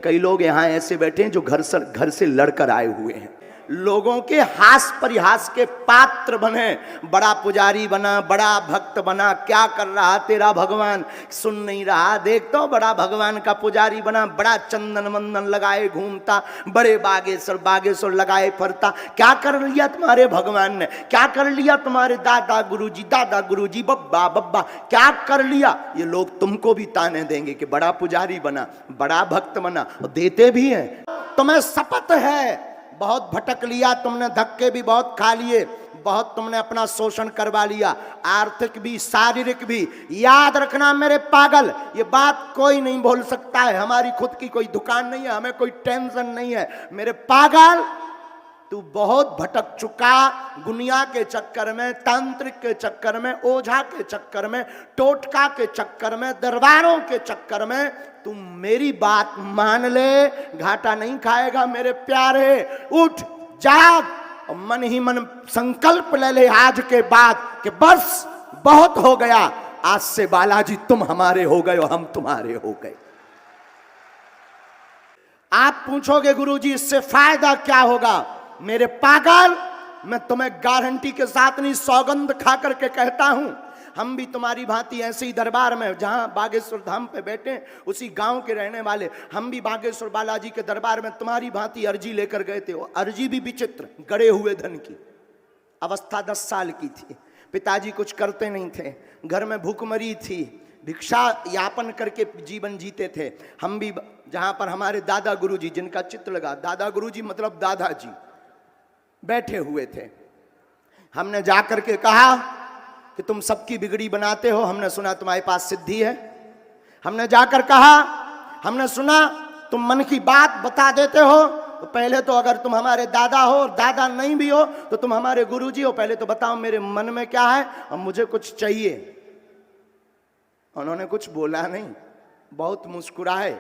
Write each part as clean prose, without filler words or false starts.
कई लोग यहाँ ऐसे बैठे हैं जो घर से लड़कर आए हुए हैं, लोगों के हास परिहास के पात्र बने, बड़ा पुजारी बना, बड़ा भक्त बना, क्या कर रहा तेरा भगवान, सुन नहीं रहा, देख तो बड़ा भगवान का पुजारी बना, बड़ा चंदन वंदन लगाए घूमता, बड़े बागेश्वर लगाए फरता, क्या कर लिया तुम्हारे भगवान ने, क्या कर लिया तुम्हारे दादा गुरुजी बब्बा बब्बा, क्या कर लिया। ये लोग तुमको भी ताने देंगे कि बड़ा पुजारी बना, बड़ा भक्त बना, और देते भी हैं। तुम्हें शपथ है, बहुत भटक लिया तुमने, धक्के भी बहुत खा लिए, बहुत तुमने अपना शोषण करवा लिया, आर्थिक भी शारीरिक भी। याद रखना मेरे पागल, ये बात कोई नहीं बोल सकता है, हमारी खुद की कोई दुकान नहीं है, हमें कोई टेंशन नहीं है। मेरे पागल, तू बहुत भटक चुका, दुनिया के चक्कर में, तांत्रिक के चक्कर में, ओझा के चक्कर में, टोटका के चक्कर में, दरबारों के चक्कर में। तू मेरी बात मान ले, घाटा नहीं खाएगा मेरे प्यारे। उठ जाग और मन ही मन संकल्प ले ले आज के बाद कि बस बहुत हो गया, आज से बालाजी तुम हमारे हो गए और हम तुम्हारे हो गए। आप पूछोगे गुरुजी इससे फायदा क्या होगा? मेरे पागल, मैं तुम्हें गारंटी के साथ नहीं, सौगंध खा करके कहता हूं, हम भी तुम्हारी भांति ऐसे ही दरबार में, जहां बागेश्वर धाम पे बैठे उसी गांव के रहने वाले, हम भी बागेश्वर बालाजी के दरबार में तुम्हारी भांति अर्जी लेकर गए थे। वो अर्जी भी विचित्र, गड़े हुए धन की, अवस्था 10 साल की थी, पिताजी कुछ करते नहीं थे, घर में भूखमरी थी, भिक्षा यापन करके जीवन जीते थे। हम भी जहां पर हमारे दादा गुरुजी, जिनका चित्र लगा, दादा गुरुजी मतलब दादाजी, बैठे हुए थे। हमने जाकर के कहा कि तुम सबकी बिगड़ी बनाते हो, हमने सुना तुम्हारे पास सिद्धि है। हमने जाकर कहा, हमने सुना तुम मन की बात बता देते हो, तो पहले तो अगर तुम हमारे दादा हो और दादा नहीं भी हो तो तुम हमारे गुरुजी हो, पहले तो बताओ मेरे मन में क्या है और मुझे कुछ चाहिए। उन्होंने कुछ बोला नहीं, बहुत मुस्कुराए,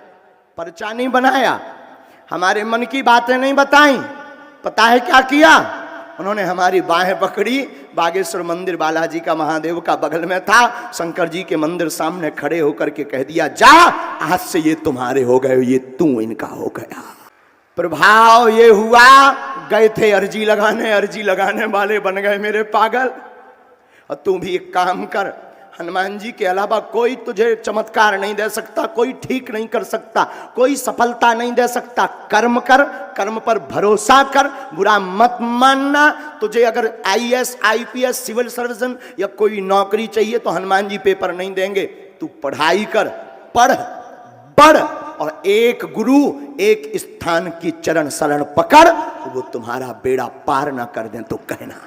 पर्चा नहीं बनाया, हमारे मन की बातें नहीं बताई। पता है क्या किया? उन्होंने हमारी बाहें पकड़ी, बागेश्वर मंदिर बालाजी का महादेव का बगल में था, शंकर जी के मंदिर सामने खड़े होकर के कह दिया, जा आज से ये तुम्हारे हो गए, ये तू इनका हो गया। प्रभाव ये हुआ, गए थे अर्जी लगाने वाले बन गए मेरे पागल। और तू भी एक काम कर, हनुमान जी के अलावा कोई तुझे चमत्कार नहीं दे सकता, कोई ठीक नहीं कर सकता, कोई सफलता नहीं दे सकता। कर्म कर, कर्म पर भरोसा कर, बुरा मत मानना। तुझे अगर IAS IPS सिविल सर्जन या कोई नौकरी चाहिए तो हनुमान जी पेपर नहीं देंगे। तू पढ़ाई कर, पढ़ बढ़, और एक गुरु एक स्थान की चरण शरण पकड़, वो तुम्हारा बेड़ा पार ना कर दें तो कहना।